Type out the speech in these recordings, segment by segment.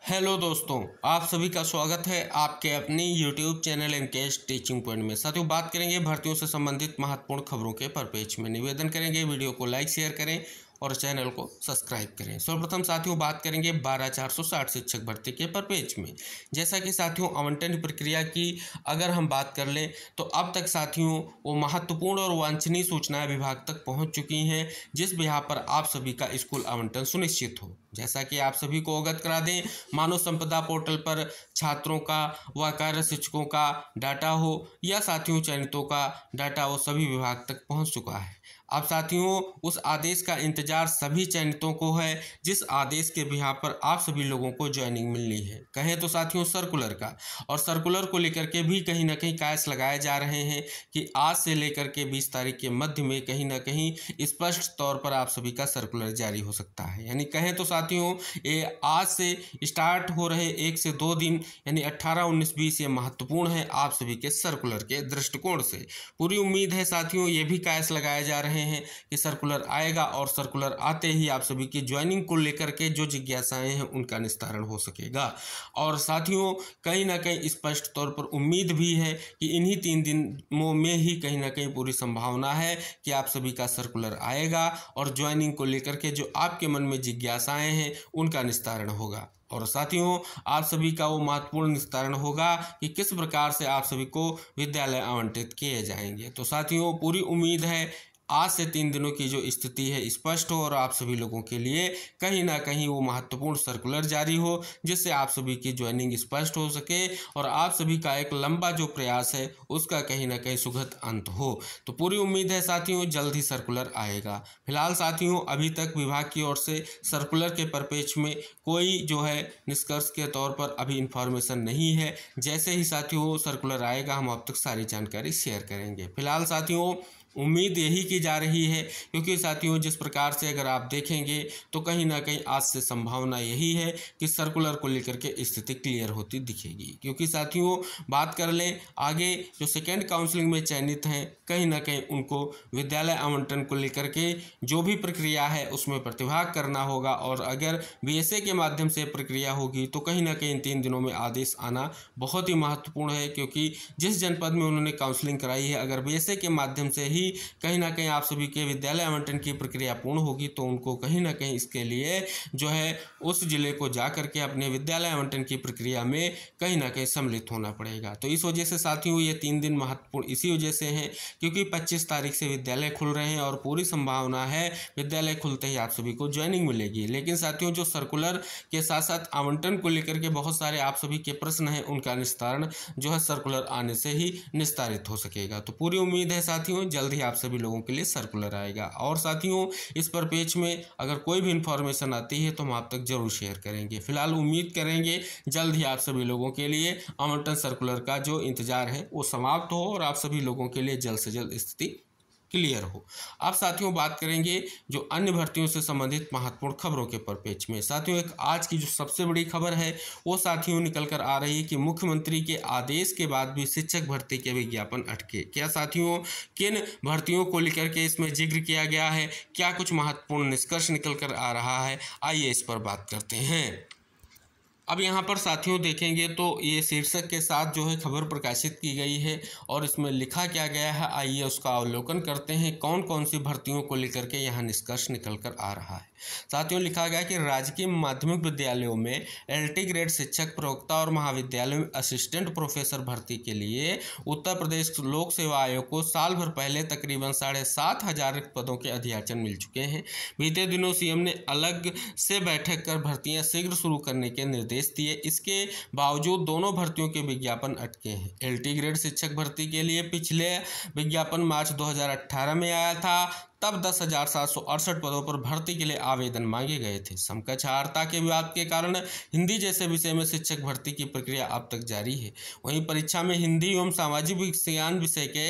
Hello दोस्तों, आप सभी का स्वागत है आपके अपनी YouTube channel NKS teaching point में। साथियों, बात करेंगे भर्तियों से संबंधित महत्वपूर्ण खबरों के परिपेक्ष में। निवेदन करेंगे वीडियो को लाइक शेयर करें और चैनल को सब्सक्राइब करें। सर्वप्रथम साथियों बात करेंगे 12,460 शिक्षक भर्ती के परिपेक्ष में। जैसा कि साथियों आवंटन प्रक्रिया की अगर हम बात कर लें तो अब तक साथियों वो महत्वपूर्ण और वांछनीय सूचनाएं विभाग तक पहुंच चुकी हैं, जिस बिहार पर आप सभी का स्कूल आवंटन सुनिश्चित हो। जैसा कि आप सभी को अवगत करा दें, मानव संपदा पोर्टल पर छात्रों का व कार्य शिक्षकों का डाटा हो या साथियों चयनितों का डाटा हो, सभी विभाग तक पहुंच चुका है। अब साथियों उस आदेश का इंतजार सभी चयनितों को है, जिस आदेश के बिहार पर आप सभी लोगों को ज्वाइनिंग मिलनी है। कहें तो साथियों सर्कुलर का, और सर्कुलर को लेकर के भी कहीं ना कहीं कायस लगाए जा रहे हैं कि आज से लेकर के 20 तारीख के मध्य में कहीं ना कहीं स्पष्ट तौर पर आप सभी का सर्कुलर जारी हो सकता है। यानी कहें तो साथियों ये आज से स्टार्ट हो रहे 1 से 2 दिन यानी 18, 19, 20 ये महत्वपूर्ण है आप सभी के सर्कुलर के दृष्टिकोण से। पूरी उम्मीद है साथियों ये भी कायस लगाए जा रहे हैं कि सर्कुलर आएगा और सर्कुलर आते ही आप सभी की ज्वाइनिंग को लेकर के जो जिज्ञासाएं हैं उनका निस्तारण हो सकेगा। और साथियों कहीं ना कहीं स्पष्ट तौर पर उम्मीद भी है कि इन्हीं 3 दिनों में ही कहीं ना कहीं पूरी संभावना है कि आप सभी का सर्कुलर आएगा और ज्वाइनिंग को लेकर के जो आपके मन में जिज्ञासाएं हैं उनका निस्तारण होगा। और साथियों आप सभी का वो महत्वपूर्ण निस्तारण होगा कि किस प्रकार से आप सभी को विद्यालय आवंटित किए जाएंगे। तो साथियों पूरी उम्मीद है आज से 3 दिनों की जो स्थिति है स्पष्ट हो और आप सभी लोगों के लिए कहीं ना कहीं वो महत्वपूर्ण सर्कुलर जारी हो, जिससे आप सभी की ज्वाइनिंग स्पष्ट हो सके और आप सभी का एक लंबा जो प्रयास है उसका कहीं ना कहीं सुखद अंत हो। तो पूरी उम्मीद है साथियों जल्द ही सर्कुलर आएगा। फिलहाल साथियों अभी तक विभाग की ओर से सर्कुलर के परिप्रेक्ष्य में कोई जो है निष्कर्ष के तौर पर अभी इंफॉर्मेशन नहीं है। जैसे ही साथियों सर्कुलर आएगा हम आप तक सारी जानकारी शेयर करेंगे। फिलहाल साथियों उम्मीद यही की जा रही है, क्योंकि साथियों जिस प्रकार से अगर आप देखेंगे तो कहीं ना कहीं आज से संभावना यही है कि सर्कुलर को लेकर के स्थिति क्लियर होती दिखेगी। क्योंकि साथियों बात कर लें आगे जो सेकेंड काउंसलिंग में चयनित हैं कहीं ना कहीं उनको विद्यालय आवंटन को लेकर के जो भी प्रक्रिया है उसमें प्रतिभाग करना होगा, और अगर बीएसए के माध्यम से प्रक्रिया होगी तो कहीं ना कहीं इन 3 दिनों में आदेश आना बहुत ही महत्वपूर्ण है। क्योंकि जिस जनपद में उन्होंने काउंसलिंग कराई है अगर बीएसए के माध्यम से ही कहीं ना कहीं आप सभी के विद्यालय आवंटन की प्रक्रिया पूर्ण होगी तो उनको कहीं ना कहीं इसके लिए जो है उस जिले को जा करके अपने विद्यालय आवंटन की प्रक्रिया में कहीं ना कहीं सम्मिलित होना पड़ेगा। तो इस वजह से साथियों ये 3 दिन महत्वपूर्ण इसी वजह से हैं क्योंकि 25 तारीख से विद्यालय खुल रहे हैं और पूरी संभावना है विद्यालय खुलते ही आप सभी को ज्वाइनिंग मिलेगी। लेकिन साथियों जो सर्कुलर के साथ साथ आवंटन को लेकर के बहुत सारे आप सभी के प्रश्न हैं उनका निस्तारण जो है सर्कुलर आने से ही निस्तारित हो सकेगा। तो पूरी उम्मीद है साथियों जल्द ही आप सभी लोगों के लिए सर्कुलर आएगा। और साथियों इस पर पेज में अगर कोई भी इंफॉर्मेशन आती है तो हम आप तक जरूर शेयर करेंगे। फिलहाल उम्मीद करेंगे जल्द ही आप सभी लोगों के लिए आवंटन सर्कुलर का जो इंतजार है वो समाप्त हो और आप सभी लोगों के लिए जल्द से जल्द स्थिति क्लियर हो। अब साथियों बात करेंगे जो अन्य भर्तियों से संबंधित महत्वपूर्ण खबरों के परिप्रेक्ष्य में। साथियों एक आज की जो सबसे बड़ी खबर है वो साथियों निकल कर आ रही है कि मुख्यमंत्री के आदेश के बाद भी शिक्षक भर्ती के विज्ञापन अटके। क्या साथियों किन भर्तियों को लेकर के इसमें जिक्र किया गया है, क्या कुछ महत्वपूर्ण निष्कर्ष निकल कर आ रहा है, आइए इस पर बात करते हैं। अब यहाँ पर साथियों देखेंगे तो ये शीर्षक के साथ जो है खबर प्रकाशित की गई है और इसमें लिखा क्या गया है आइए उसका अवलोकन करते हैं। कौन कौन सी भर्तियों को लेकर के यहाँ निष्कर्ष निकल कर आ रहा है। साथियों लिखा गया कि राजकीय माध्यमिक विद्यालयों में LT ग्रेड शिक्षक, प्रवक्ता और महाविद्यालयों में असिस्टेंट प्रोफेसर भर्ती के लिए उत्तर प्रदेश लोक सेवा आयोग को साल भर पहले तकरीबन 7,500 रिक्त पदों के अधियाचन मिल चुके हैं। बीते दिनों सीएम ने अलग से बैठक कर भर्तियां शीघ्र शुरू करने के निर्देश दिए। इसके बावजूद दोनों भर्तियों के विज्ञापन अटके हैं। LT ग्रेड शिक्षक भर्ती के लिए पिछले विज्ञापन मार्च 2018 में आया था, तब 10,768 पदों पर भर्ती के लिए आवेदन मांगे गए थे। समकक्षारता के विवाद के कारण हिंदी जैसे विषय में शिक्षक भर्ती की प्रक्रिया अब तक जारी है। वहीं परीक्षा में हिंदी एवं सामाजिक विज्ञान विषय के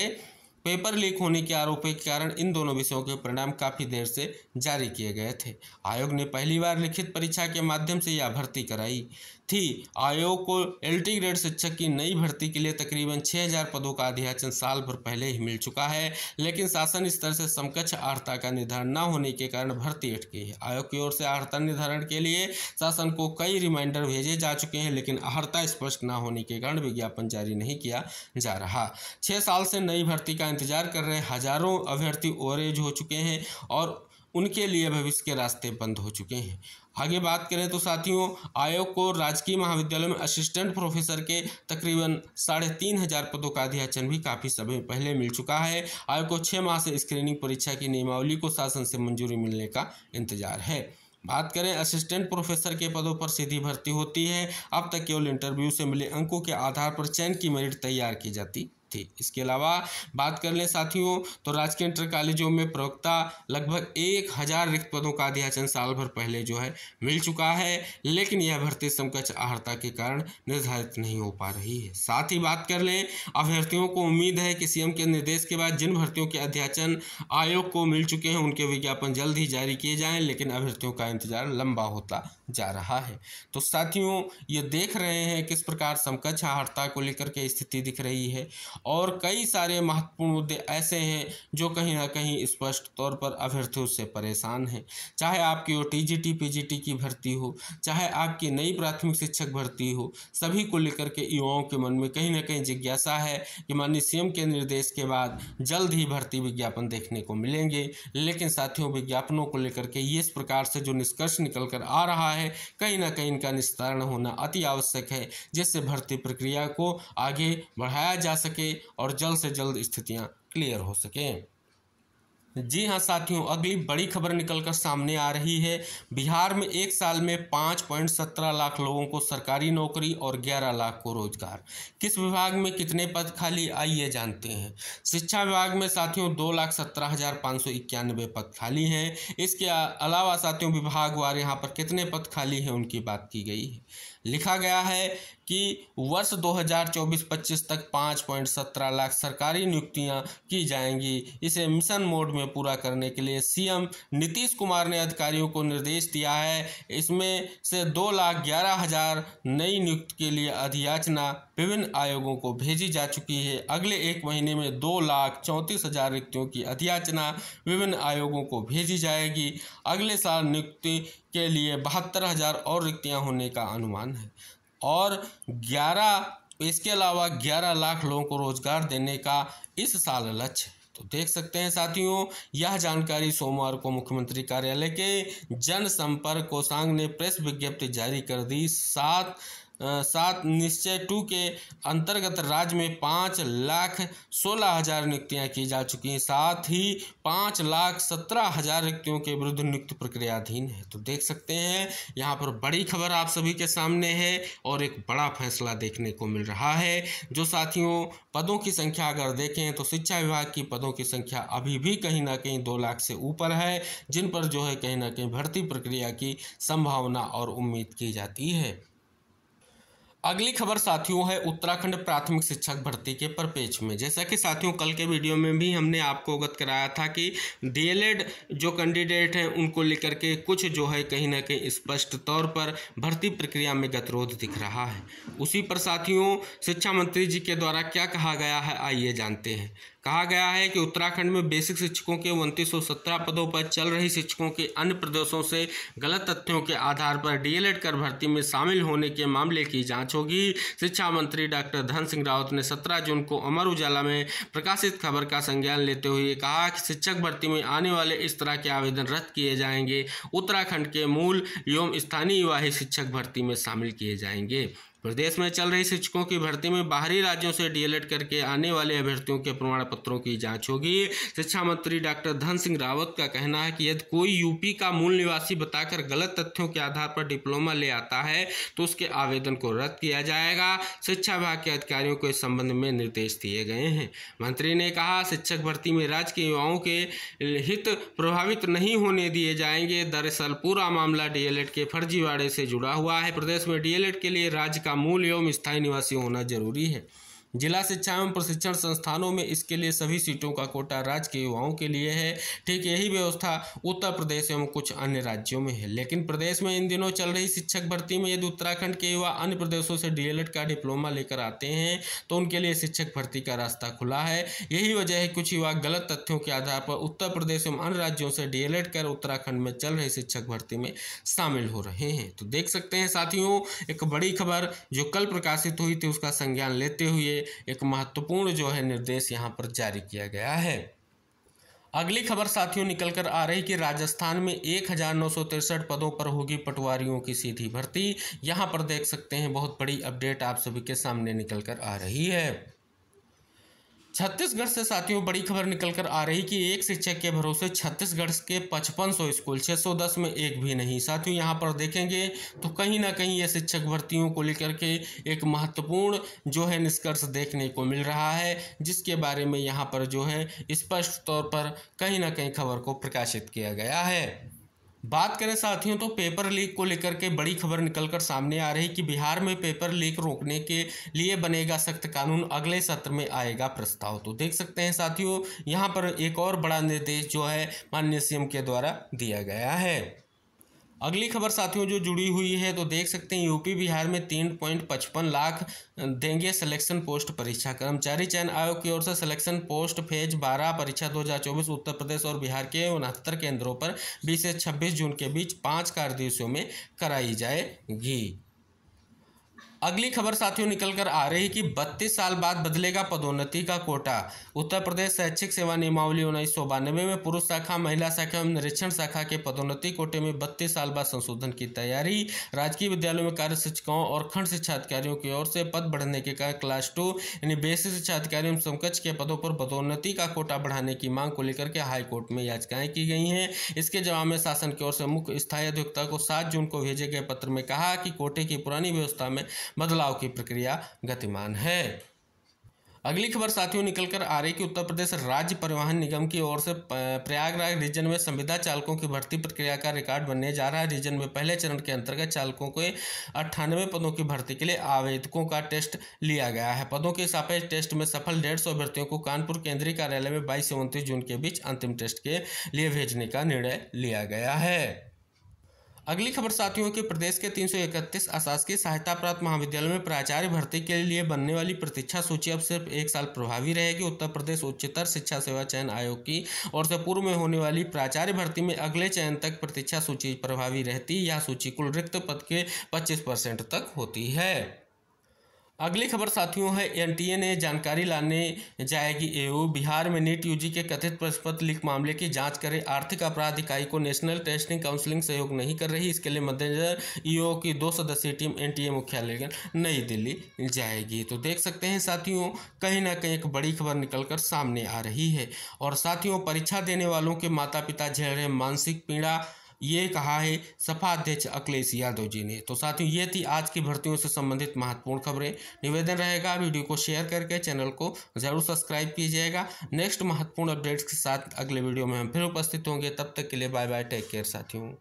पेपर लीक होने के आरोपों के कारण इन दोनों विषयों के परिणाम काफ़ी देर से जारी किए गए थे। आयोग ने पहली बार लिखित परीक्षा के माध्यम से यह भर्ती कराई थी। आयोग को एलटी ग्रेड शिक्षक की नई भर्ती के लिए तकरीबन 6000 पदों का अधियाचन साल भर पहले ही मिल चुका है, लेकिन शासन स्तर से समकक्ष अर्हता का निर्धारण न होने के कारण भर्ती अटकी है। आयोग की ओर से अर्हता निर्धारण के लिए शासन को कई रिमाइंडर भेजे जा चुके हैं, लेकिन अर्हता स्पष्ट न होने के कारण विज्ञापन जारी नहीं किया जा रहा। 6 साल से नई भर्ती का इंतजार कर रहे हजारों अभ्यर्थी ओवरेज हो चुके हैं और उनके लिए भविष्य के रास्ते बंद हो चुके हैं। आगे बात करें तो साथियों, आयोग को राजकीय महाविद्यालय में असिस्टेंट प्रोफेसर के तकरीबन 3500 पदों का अधियाचन भी काफ़ी समय पहले मिल चुका है। आयोग को 6 माह से स्क्रीनिंग परीक्षा की नियमावली को शासन से मंजूरी मिलने का इंतजार है। बात करें असिस्टेंट प्रोफेसर के पदों पर सीधी भर्ती होती है। अब तक केवल इंटरव्यू से मिले अंकों के आधार पर चयन की मेरिट तैयार की जाती थी। इसके अलावा बात कर लें साथियों तो राजकीय इंटर कॉलेजों में प्रवक्ता लगभग 1000 रिक्त पदों का अधियाचन साल भर पहले जो है मिल चुका है, लेकिन यह भर्ती समकक्ष अर्हता के कारण निर्धारित नहीं हो पा रही है। साथ ही बात कर लें अभ्यर्थियों को उम्मीद है कि सीएम के निर्देश के बाद जिन भर्तियों के अध्याचन आयोग को मिल चुके हैं उनके विज्ञापन जल्द ही जारी किए जाएं, लेकिन अभ्यर्थियों का इंतजार लंबा होता जा रहा है। तो साथियों ये देख रहे हैं किस प्रकार समकक्ष अर्हता को लेकर के स्थिति दिख रही है और कई सारे महत्वपूर्ण मुद्दे ऐसे हैं जो कहीं ना कहीं स्पष्ट तौर पर अभ्यर्थियों से परेशान हैं। चाहे आपकी वो टीजीटी पीजीटी की भर्ती हो, चाहे आपकी नई प्राथमिक शिक्षक भर्ती हो, सभी को लेकर के युवाओं के मन में कहीं ना कहीं जिज्ञासा है कि माननीय सीएम के निर्देश के बाद जल्द ही भर्ती विज्ञापन देखने को मिलेंगे। लेकिन साथियों विज्ञापनों को लेकर के इस प्रकार से जो निष्कर्ष निकल कर आ रहा है कहीं ना कहीं इनका निस्तारण होना अति आवश्यक है, जिससे भर्ती प्रक्रिया को आगे बढ़ाया जा सके और जल्द से जल्द स्थितियां क्लियर हो सकें। जी हाँ साथियों, अगली बड़ी खबर निकलकर सामने आ रही है। बिहार में एक साल में 5.17 लाख लोगों को सरकारी नौकरी और 11 लाख को रोजगार। किस विभाग में कितने पद खाली, आइए जानते हैं। शिक्षा विभाग में साथियों 2,17,591 पद खाली हैं। इसके अलावा साथियों विभागवार यहाँ पर कितने पद खाली हैं उनकी बात की गई है। लिखा गया है कि वर्ष 2024-25 तक 5.17 लाख सरकारी नियुक्तियां की जाएंगी। इसे मिशन मोड में पूरा करने के लिए सीएम नीतीश कुमार ने अधिकारियों को निर्देश दिया है। इसमें से 2,11,000 नई नियुक्ति के लिए अधियाचना विभिन्न आयोगों को भेजी जा चुकी है। अगले एक महीने में 2,34,000 रिक्तियों की अधियाचना विभिन्न आयोगों को भेजी जाएगी। अगले साल नियुक्ति के लिए 72,000 और रिक्तियां होने का अनुमान है और इसके अलावा 11 लाख लोगों को रोजगार देने का इस साल लक्ष्य। तो देख सकते हैं साथियों, यह जानकारी सोमवार को मुख्यमंत्री कार्यालय के जनसंपर्क कोषांग ने प्रेस विज्ञप्ति जारी कर दी। 7 निश्चय 2 के अंतर्गत राज्य में 5,16,000 नियुक्तियां की जा चुकी हैं। साथ ही 5,17,000 रिक्तियों के विरुद्ध नियुक्ति प्रक्रियाधीन है। तो देख सकते हैं यहाँ पर बड़ी खबर आप सभी के सामने है और एक बड़ा फैसला देखने को मिल रहा है। जो साथियों पदों की संख्या अगर देखें तो शिक्षा विभाग की पदों की संख्या अभी भी कहीं ना कहीं 2 लाख से ऊपर है, जिन पर जो है कहीं ना कहीं भर्ती प्रक्रिया की संभावना और उम्मीद की जाती है। अगली खबर साथियों है उत्तराखंड प्राथमिक शिक्षक भर्ती के परिपेक्ष में। जैसा कि साथियों कल के वीडियो में भी हमने आपको अवगत कराया था कि डीएलएड जो कैंडिडेट हैं उनको लेकर के कुछ जो है कहीं ना कहीं स्पष्ट तौर पर भर्ती प्रक्रिया में गतिरोध दिख रहा है। उसी पर साथियों शिक्षा मंत्री जी के द्वारा क्या कहा गया है, आइए जानते हैं। कहा गया है कि उत्तराखंड में बेसिक शिक्षकों के 2917 पदों पर चल रही शिक्षकों के अन्य प्रदेशों से गलत तथ्यों के आधार पर डीएलएड कर भर्ती में शामिल होने के मामले की जांच होगी। शिक्षा मंत्री डॉक्टर धन सिंह रावत ने 17 जून को अमर उजाला में प्रकाशित खबर का संज्ञान लेते हुए कहा कि शिक्षक भर्ती में आने वाले इस तरह के आवेदन रद्द किए जाएंगे। उत्तराखंड के मूल एवं स्थानीय युवा ही शिक्षक भर्ती में शामिल किए जाएंगे। प्रदेश में चल रही शिक्षकों की भर्ती में बाहरी राज्यों से डीएलएड करके आने वाले अभ्यर्थियों के प्रमाण पत्रों की जांच होगी। शिक्षा मंत्री डॉक्टर धन सिंह रावत का कहना है कि यदि कोई यूपी का मूल निवासी बताकर गलत तथ्यों के आधार पर डिप्लोमा ले आता है तो उसके आवेदन को रद्द किया जाएगा। शिक्षा विभाग के अधिकारियों को इस संबंध में निर्देश दिए गए हैं। मंत्री ने कहा शिक्षक भर्ती में राज्य के युवाओं के हित प्रभावित नहीं होने दिए जाएंगे। दरअसल पूरा मामला डीएलएड के फर्जीवाड़े से जुड़ा हुआ है। प्रदेश में डीएलएड के लिए राज्य मूल एवं स्थायी निवासी होना जरूरी है। जिला शिक्षा एवं प्रशिक्षण संस्थानों में इसके लिए सभी सीटों का कोटा राज्य के युवाओं के लिए है। ठीक यही व्यवस्था उत्तर प्रदेश एवं कुछ अन्य राज्यों में है। लेकिन प्रदेश में इन दिनों चल रही शिक्षक भर्ती में यदि उत्तराखंड के युवा अन्य प्रदेशों से डीएलएड का डिप्लोमा लेकर आते हैं तो उनके लिए शिक्षक भर्ती का रास्ता खुला है। यही वजह है कुछ युवा गलत तथ्यों के आधार पर उत्तर प्रदेश एवं अन्य राज्यों से डीएलएड कर उत्तराखंड में चल रही शिक्षक भर्ती में शामिल हो रहे हैं। तो देख सकते हैं साथियों, एक बड़ी खबर जो कल प्रकाशित हुई थी उसका संज्ञान लेते हुए एक महत्वपूर्ण जो है निर्देश यहाँ पर जारी किया गया है। अगली खबर साथियों निकल कर आ रही कि राजस्थान में 1963 पदों पर होगी पटवारियों की सीधी भर्ती। यहाँ पर देख सकते हैं बहुत बड़ी अपडेट आप सभी के सामने निकल कर आ रही है। छत्तीसगढ़ से साथियों बड़ी खबर निकल कर आ रही कि एक शिक्षक के भरोसे छत्तीसगढ़ के 5500 स्कूल, 610 में एक भी नहीं। साथियों यहाँ पर देखेंगे तो कहीं ना कहीं ये शिक्षक भर्तियों को लेकर के एक महत्वपूर्ण जो है निष्कर्ष देखने को मिल रहा है, जिसके बारे में यहाँ पर जो है स्पष्ट तौर पर कहीं ना कहीं खबर को प्रकाशित किया गया है। बात करें साथियों तो पेपर लीक को लेकर के बड़ी खबर निकलकर सामने आ रही कि बिहार में पेपर लीक रोकने के लिए बनेगा सख्त कानून, अगले सत्र में आएगा प्रस्ताव। तो देख सकते हैं साथियों यहाँ पर एक और बड़ा निर्देश जो है माननीय सीएम के द्वारा दिया गया है। अगली खबर साथियों जो जुड़ी हुई है तो देख सकते हैं यूपी बिहार में 3.55 लाख देंगे सिलेक्शन पोस्ट परीक्षा। कर्मचारी चयन आयोग की ओर से सिलेक्शन पोस्ट फेज 12 परीक्षा 2024 उत्तर प्रदेश और बिहार के 69 केंद्रों पर 20 से 26 जून के बीच 5 कार्य दिवसों में कराई जाएगी। अगली खबर साथियों निकल कर आ रही कि 32 साल बाद बदलेगा पदोन्नति का कोटा। उत्तर प्रदेश शैक्षिक सेवा नियमावली 1992 में पुरुष शाखा, महिला शाखा एवं निरीक्षण शाखा के पदोन्नति कोटे में 32 साल बाद संशोधन की तैयारी। राजकीय विद्यालयों में कार्य शिक्षकों और खंड शिक्षा अधिकारियों की ओर से पद बढ़ने के कारण क्लास 2 यानी बेसिक शिक्षा अधिकारी एवं समकक्ष के पदों पर पदोन्नति का कोटा बढ़ाने की मांग को लेकर के हाईकोर्ट में याचिकाएं की गई हैं। इसके जवाब में शासन की ओर से मुख्य स्थायी अधिवक्ता को 7 जून को भेजे गए पत्र में कहा कि कोटे की पुरानी व्यवस्था में बदलाव की प्रक्रिया गतिमान है। अगली खबर साथियों निकलकर आ रही कि उत्तर प्रदेश राज्य परिवहन निगम की ओर से प्रयागराज रीजन में संविदा चालकों की भर्ती प्रक्रिया का रिकॉर्ड बनने जा रहा है। रीजन में पहले चरण के अंतर्गत चालकों के 98 पदों की भर्ती के लिए आवेदकों का टेस्ट लिया गया है। पदों के सापेक्ष टेस्ट में सफल 150 अभ्यर्थियों को कानपुर केंद्रीय कार्यालय में 22 से 29 जून के बीच अंतिम टेस्ट के लिए भेजने का निर्णय लिया गया है। अगली खबर साथियों के प्रदेश के 331 अशासकीय सहायता प्राप्त महाविद्यालयों में प्राचार्य भर्ती के लिए बनने वाली प्रतीक्षा सूची अब सिर्फ 1 साल प्रभावी रहेगी। उत्तर प्रदेश उच्चतर शिक्षा सेवा चयन आयोग की ओर से पूर्व में होने वाली प्राचार्य भर्ती में अगले चयन तक प्रतीक्षा सूची प्रभावी रहती। यह सूची कुल रिक्त पद के 25% तक होती है। अगली खबर साथियों है एनटीए ने जानकारी लाने जाएगी एयू। बिहार में नीट यूजी के कथित प्रश्न पत्र लीक मामले की जांच करे आर्थिक अपराध इकाई को नेशनल टेस्टिंग काउंसिलिंग सहयोग नहीं कर रही। इसके लिए मद्देनजर ईओ की 2 सदस्यीय टीम एनटीए मुख्यालय नई दिल्ली जाएगी। तो देख सकते हैं साथियों कहीं ना कहीं एक बड़ी खबर निकलकर सामने आ रही है। और साथियों परीक्षा देने वालों के माता पिता झेल रहे मानसिक पीड़ा, ये कहा है सपा अध्यक्ष अखिलेश यादव जी ने। तो साथियों ये थी आज की भर्तियों से संबंधित महत्वपूर्ण खबरें। निवेदन रहेगा वीडियो को शेयर करके चैनल को जरूर सब्सक्राइब कीजिएगा। नेक्स्ट महत्वपूर्ण अपडेट्स के साथ अगले वीडियो में हम फिर उपस्थित होंगे। तब तक के लिए बाय बाय, टेक केयर साथियों।